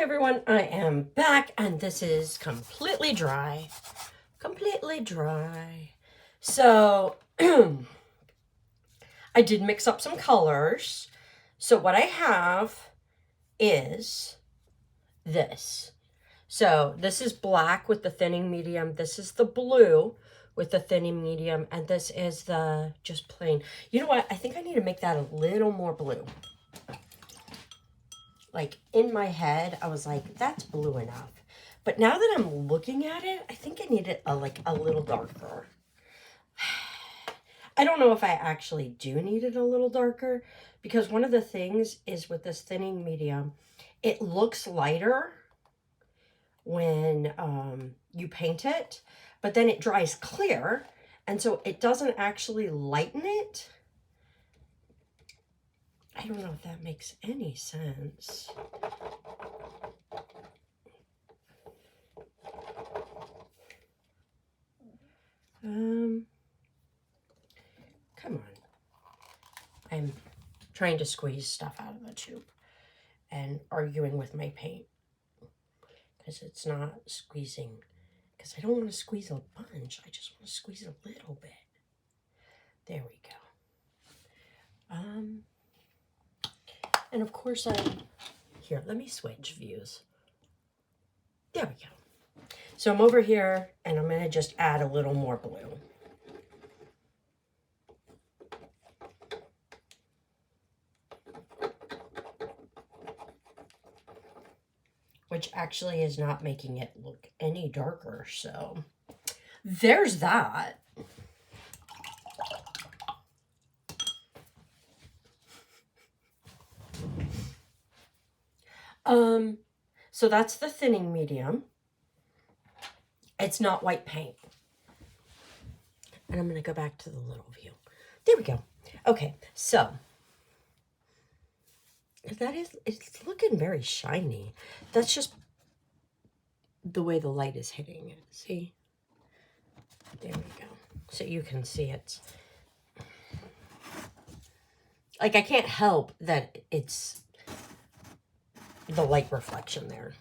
Hi everyone, I am back and this is completely dry. Completely dry. So, I did mix up some colors. So what I have is this. So this is black with the thinning medium. This is the blue with the thinning medium. And this is the just plain. You know what? I think I need to make that a little more blue. Like in my head, I was like, that's blue enough. But now that I'm looking at it, I think I need it like a little darker. I don't know if I actually do need it a little darker, because one of the things is with this thinning medium, it looks lighter when you paint it, but then it dries clear, and so it doesn't actually lighten it. I don't know if that makes any sense. Come on. I'm trying to squeeze stuff out of the tube and arguing with my paint because it's not squeezing, because I don't want to squeeze a bunch. I just want to squeeze a little bit. There we go. And of course here, let me switch views. There we go. So I'm over here and I'm going to just add a little more blue. Which actually is not making it look any darker, so there's that. So that's the thinning medium. It's not white paint. And I'm going to go back to the little view. There we go. Okay, so it's looking very shiny. That's just the way the light is hitting it. See? There we go. So you can see it. Like, I can't help that it's the light reflection there.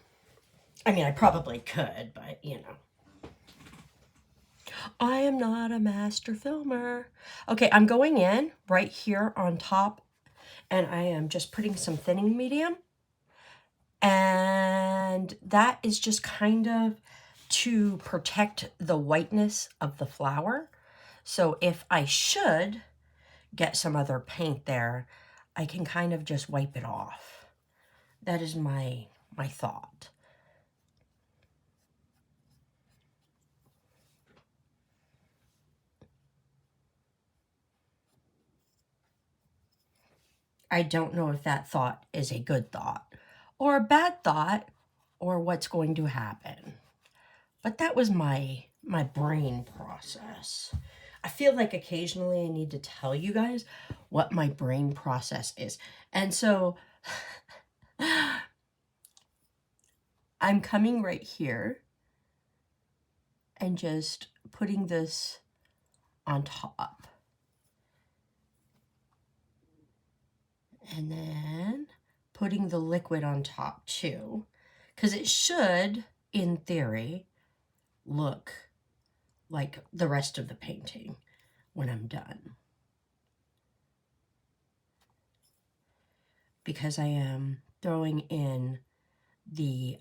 I mean, I probably could, but you know. I am not a master filmer. Okay, I'm going in right here on top, and I am just putting some thinning medium. And that is just kind of to protect the whiteness of the flower. So if I should get some other paint there, I can kind of just wipe it off. That is my thought. I don't know if that thought is a good thought or a bad thought or what's going to happen. But that was my brain process. I feel like occasionally I need to tell you guys what my brain process is. And so I'm coming right here and just putting this on top. And then putting the liquid on top too, because it should, in theory, look like the rest of the painting when I'm done. Because I am throwing in the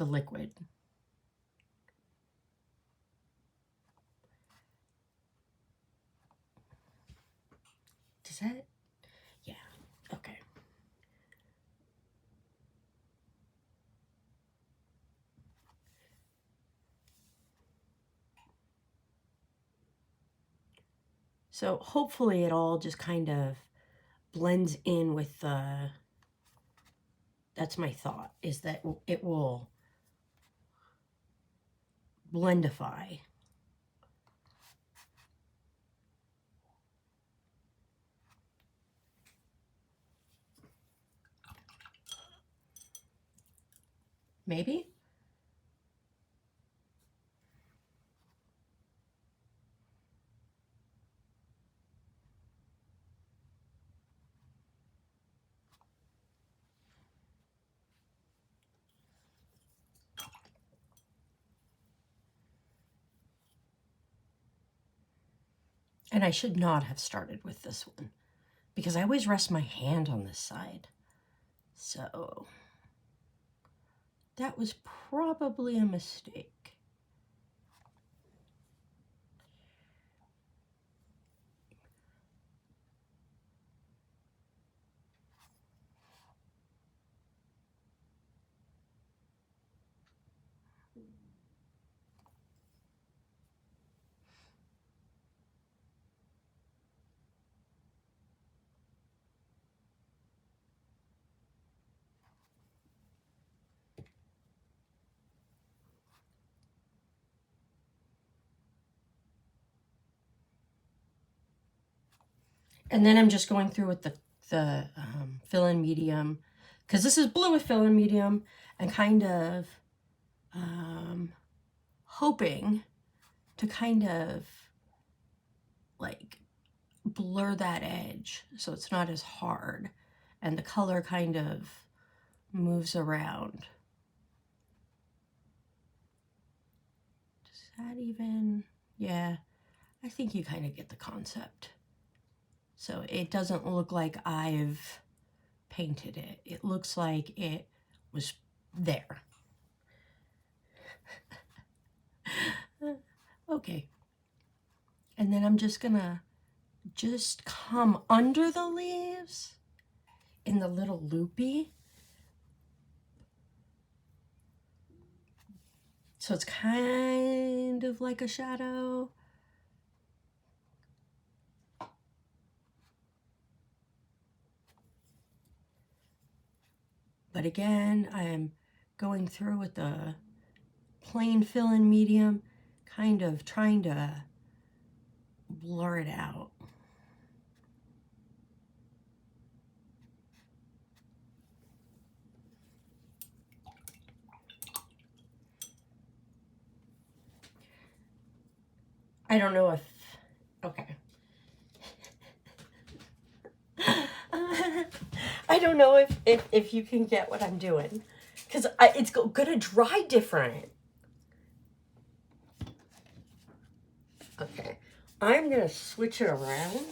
liquid. Does that? Yeah, okay. So hopefully it all just kind of blends in with the, that's my thought, is that it will blendify. Maybe? And I should not have started with this one because I always rest my hand on this side. So that was probably a mistake. And then I'm just going through with the fill-in medium, because this is blue with fill-in medium, and kind of hoping to kind of like blur that edge so it's not as hard and the color kind of moves around. Does that even, yeah, I think you kind of get the concept. So it doesn't look like I've painted it. It looks like it was there. Okay. And then I'm just gonna come under the leaves in the little loopy. So it's kind of like a shadow. But again, I am going through with the plain fill-in medium, kind of trying to blur it out. I don't know if, okay. I don't know if you can get what I'm doing, because it's gonna dry different. Okay, I'm gonna switch it around.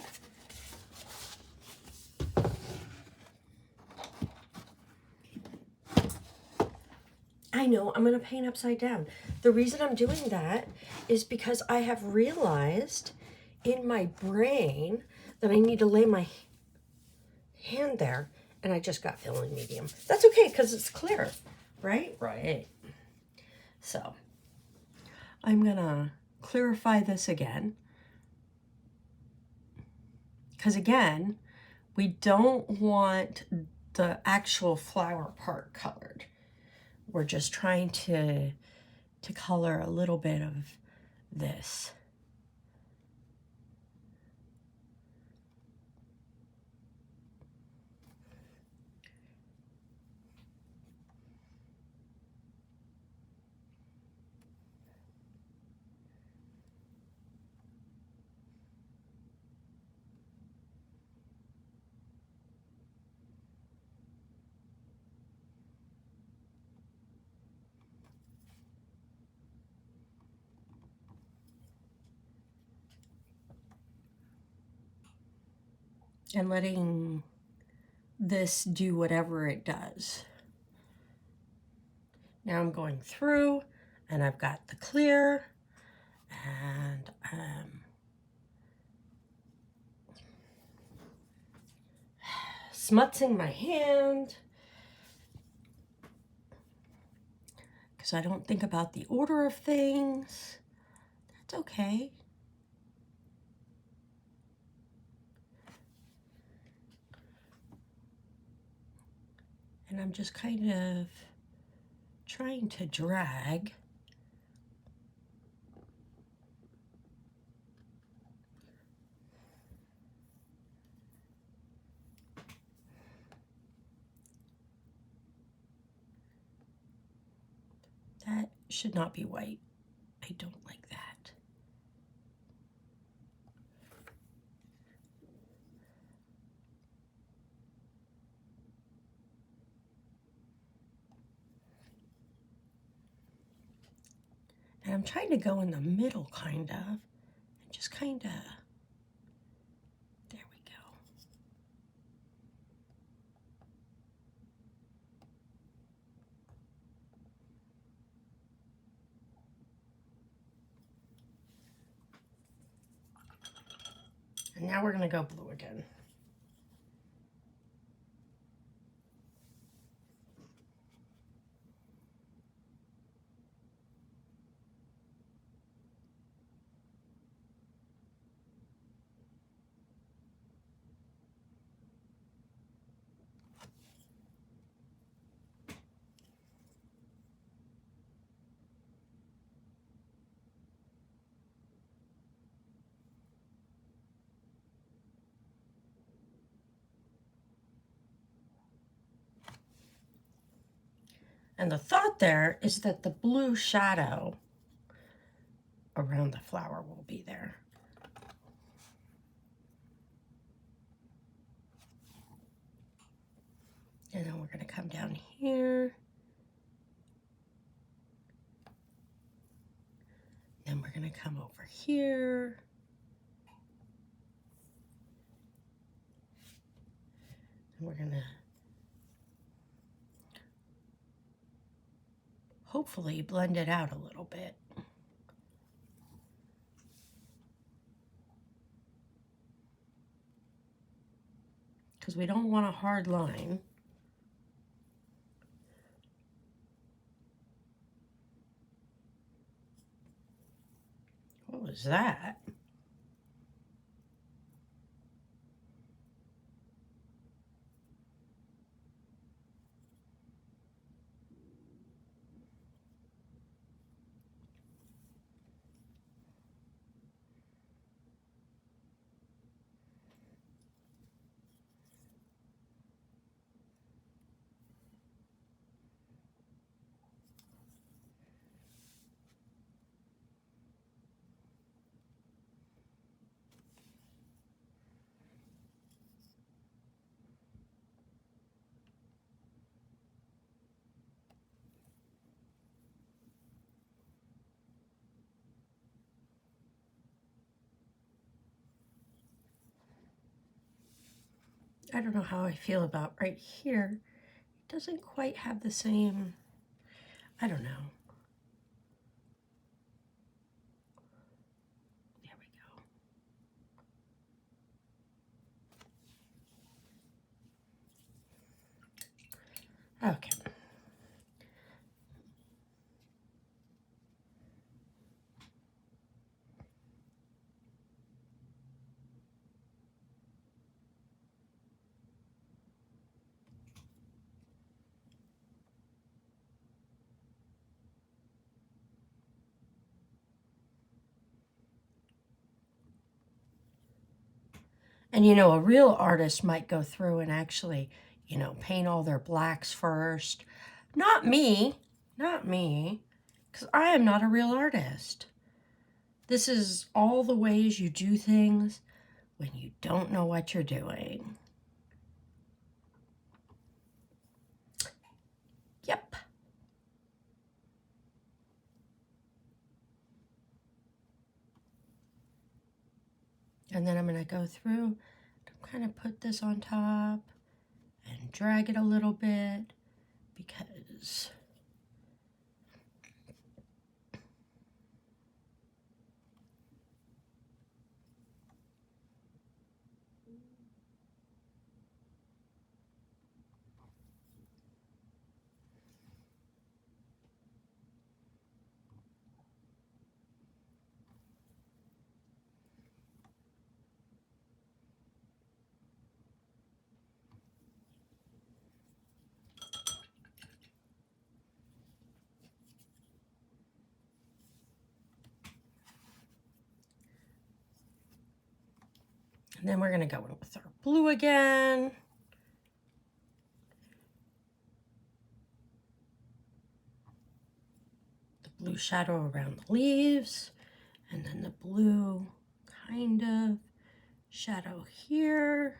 I know, I'm gonna paint upside down. The reason I'm doing that is because I have realized in my brain that I need to lay my hand there, and I just got fill-in medium. That's okay, because it's clear, right? Right. So I'm gonna clarify this again, because again, we don't want the actual flower part colored. We're just trying to color a little bit of this. And letting this do whatever it does. Now I'm going through and I've got the clear and smutzing my hand because I don't think about the order of things. That's okay. And I'm just kind of trying to drag that. Should not be white. I don't like that. And I'm trying to go in the middle, kind of, and just kind of now we're going to go blue again. And the thought there is that the blue shadow around the flower will be there. And then we're going to come down here. Then we're going to come over here. And we're going to hopefully blend it out a little bit. Because we don't want a hard line. What was that? I don't know how I feel about right here. It doesn't quite have the same, I don't know. There we go. Okay. And you know, a real artist might go through and actually, you know, paint all their blacks first. Not me, because I am not a real artist. This is all the ways you do things when you don't know what you're doing. Yep. And then I'm going to go through, kind of put this on top and drag it a little bit because and then we're going to go in with our blue again. The blue shadow around the leaves, and then the blue kind of shadow here.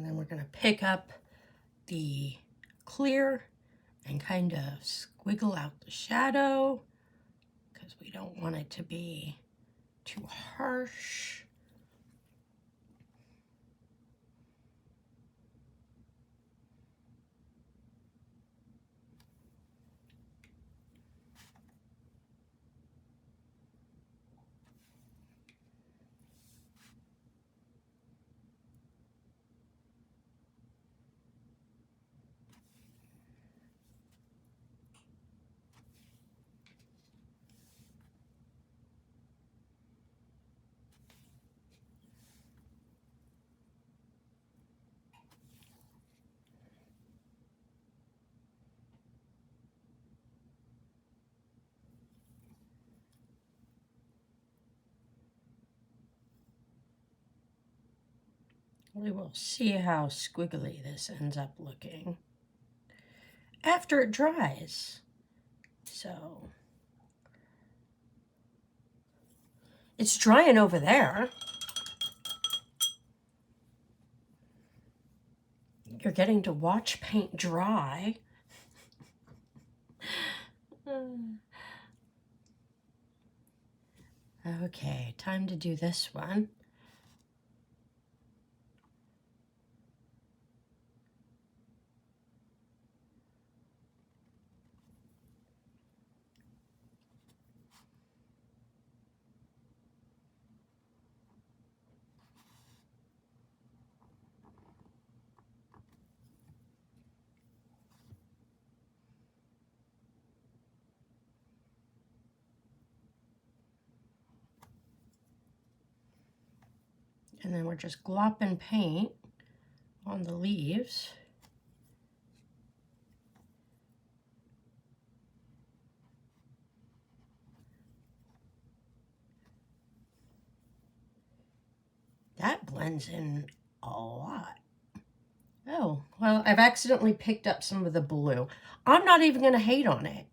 And then we're going to pick up the clear and kind of squiggle out the shadow because we don't want it to be too harsh. We will see how squiggly this ends up looking after it dries. So it's drying over there. You're getting to watch paint dry. Okay, time to do this one. And then we're just glopping paint on the leaves. That blends in a lot. Oh, well, I've accidentally picked up some of the blue. I'm not even going to hate on it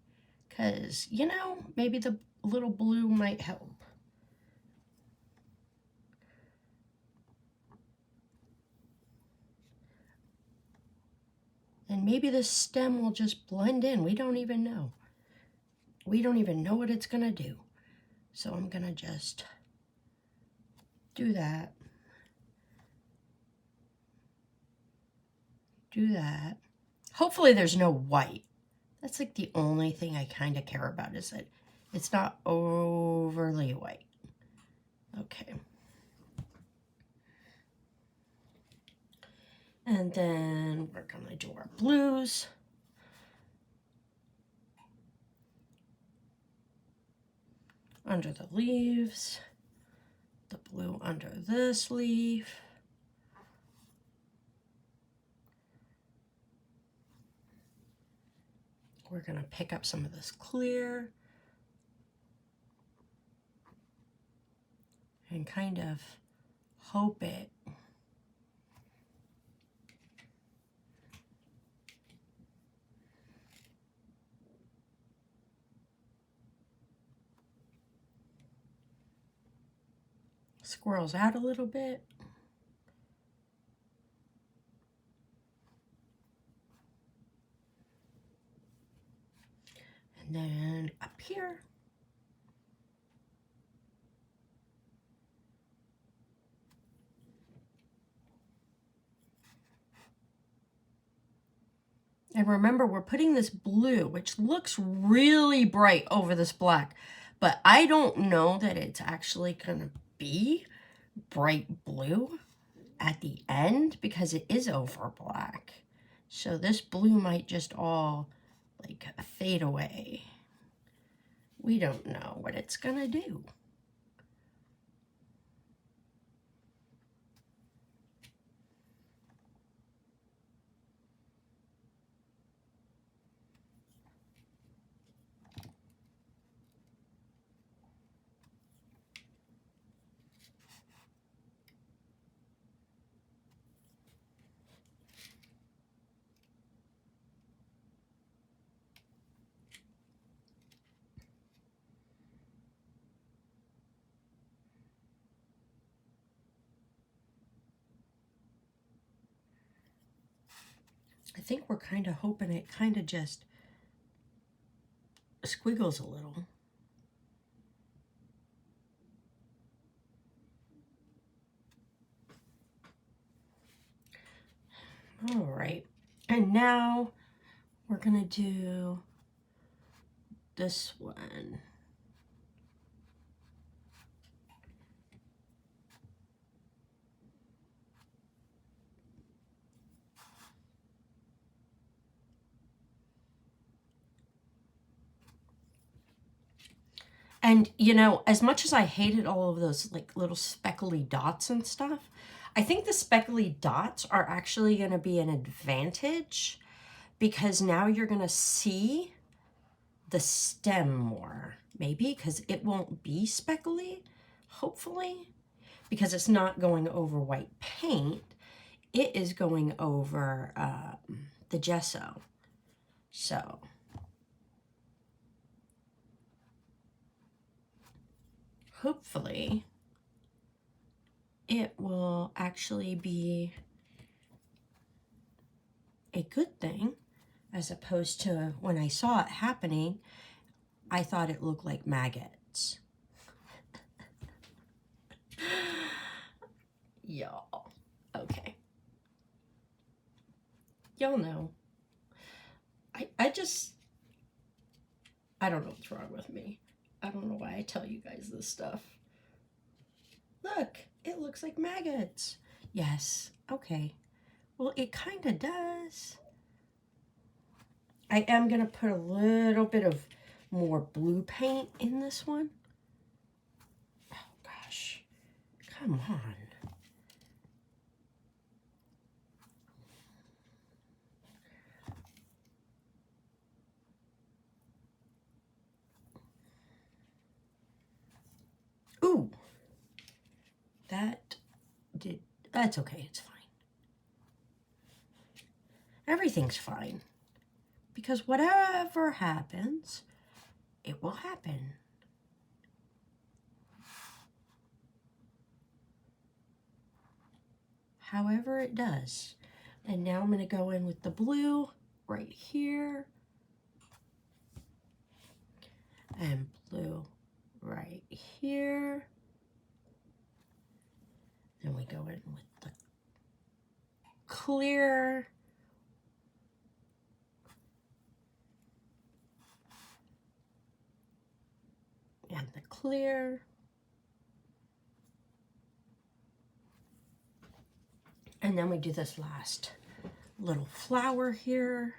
because, you know, maybe the little blue might help. And maybe the stem will just blend in. We don't even know. We don't even know what it's going to do. So I'm going to just do that. Do that. Hopefully there's no white. That's like the only thing I kind of care about is that it's not overly white. Okay. And then we're going to do our blues. Under the leaves. The blue under this leaf. We're going to pick up some of this clear and kind of hope it swirls out a little bit. And then up here. And remember, we're putting this blue, which looks really bright over this black, but I don't know that it's actually going to be bright blue at the end because it is over black. So this blue might just all like fade away. We don't know what it's going to do. I think we're kind of hoping it kind of just squiggles a little. All right, and now we're gonna do this one. And, you know, as much as I hated all of those like little speckly dots and stuff, I think the speckly dots are actually going to be an advantage because now you're going to see the stem more, maybe, because it won't be speckly, hopefully, because it's not going over white paint. It is going over the gesso. So hopefully it will actually be a good thing, as opposed to when I saw it happening, I thought it looked like maggots. Y'all. Okay. Y'all know. I don't know what's wrong with me. I don't know why I tell you guys this stuff. Look, it looks like maggots. Yes, okay. Well, it kind of does. I am going to put a little bit of more blue paint in this one. Oh, gosh. Come on. Ooh. That's okay, it's fine. Everything's fine. Because whatever happens, it will happen. However it does. And now I'm going to go in with the blue right here. And blue right here. Then we go in with the clear. And the clear. And then we do this last little flower here.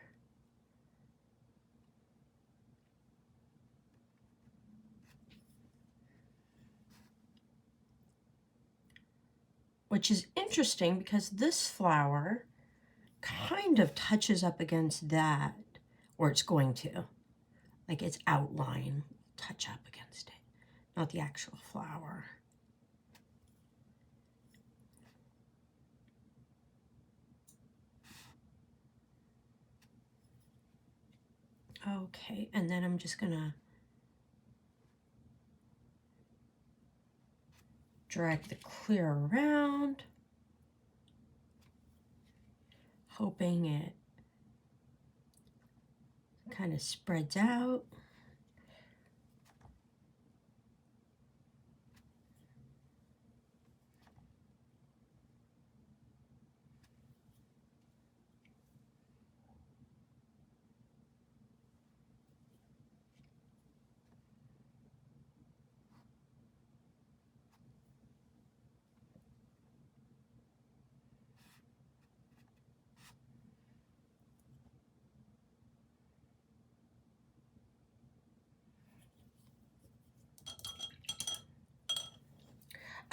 Which is interesting because this flower kind of touches up against that, or it's going to. Like its outline touch up against it, not the actual flower. Okay, and then I'm just gonna drag the clear around, hoping it kind of spreads out.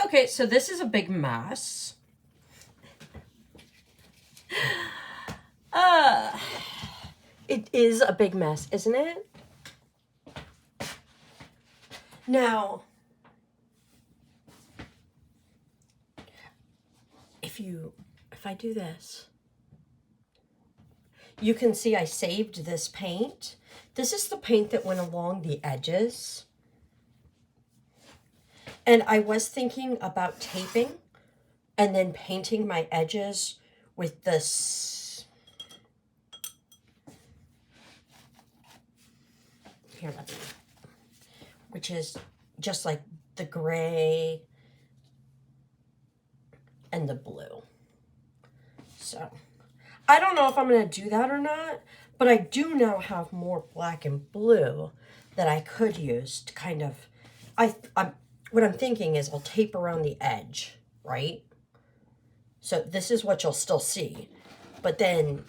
Okay, so this is a big mess. It is a big mess, isn't it? Now, if I do this, you can see I saved this paint. This is the paint that went along the edges. And I was thinking about taping and then painting my edges with this here, let me, which is just like the gray and the blue. So I don't know if I'm going to do that or not, but I do now have more black and blue that I could use to kind of, what I'm thinking is I'll tape around the edge, right? So this is what you'll still see, but then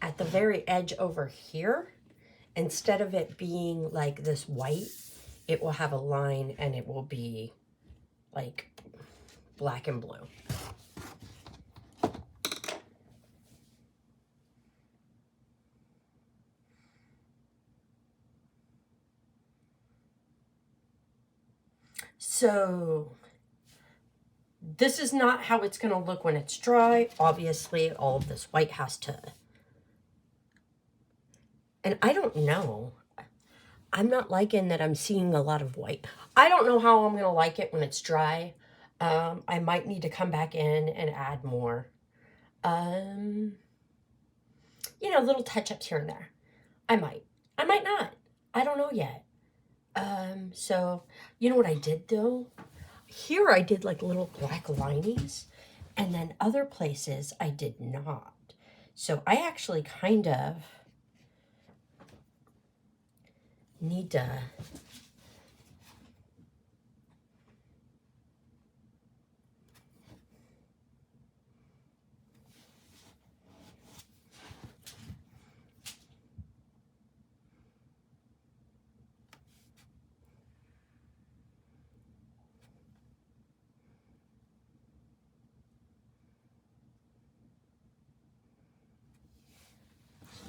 at the very edge over here, instead of it being like this white, it will have a line and it will be like black and blue. So this is not how it's going to look when it's dry. Obviously, all of this white has to, and I don't know. I'm not liking that I'm seeing a lot of white. I don't know how I'm going to like it when it's dry. I might need to come back in and add more. You know, little touch-ups here and there. I might not. I don't know yet. So, you know what I did though? Here I did like little black linings, and then other places I did not. So I actually kind of need to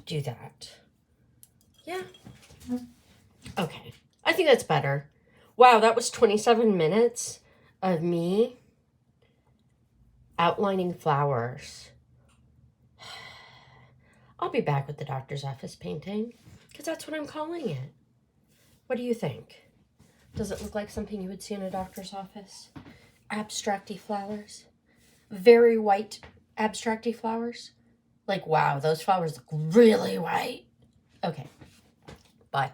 do that. Yeah. Okay. I think that's better. Wow, that was 27 minutes of me outlining flowers. I'll be back with the doctor's office painting because that's what I'm calling it. What do you think? Does it look like something you would see in a doctor's office? Abstracty flowers. Very white abstracty flowers. Like, wow, those flowers look really white. Okay, bye.